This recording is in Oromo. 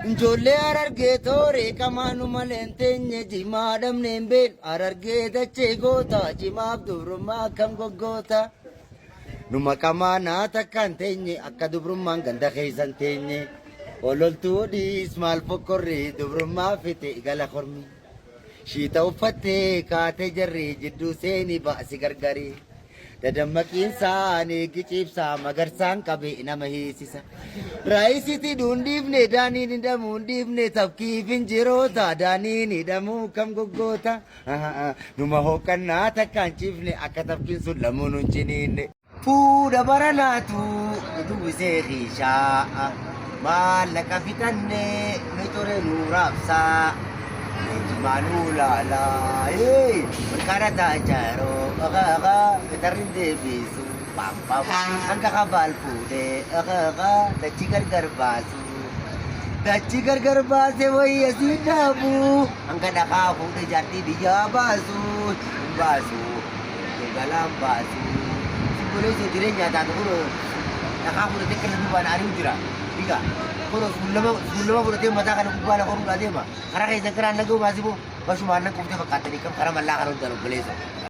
Njole ararge tore kamanu malentenye jimadam nemben ararge dache gota jimab dubruma kam gogota numa kamana takantenye akka dubruma ganda khaysantenye ololtu dis mal pokorri dubruma fite gala khormi shita ufatte kaate jarri jiddu seni ba'si gargari dadammaqiin saanii gicibsaa magarsaan qabe nama hiisisa raayisitti duundiifne daaniin hidhamuu hundiifne tabkiif injiroota daaniin hidhamuu kam goggoota numa hooqannaa takkaan ciifne akka tabkiin sun lamuun hin ciniinne fuudha baranaatu utuwisee xiishaa maallaqa fitanne ni ture nuu raabsaa Manula la, perkara tak jaro, ketarin debisu, pam, angka kabal pude, dacigar garbasu, woi asinabu, angka nak pude jati dia basu, dalam basu, boleh sendiri nyata tu pun, nak pude tekan bukan hari ujra, tiga. Kalau sebelum aku nanti mata kan aku buat aku rumah dia mah. Karena kayak sekarang lagu masih bu, masih mana aku punya bakat ni, karena malah kalau dalam gelas.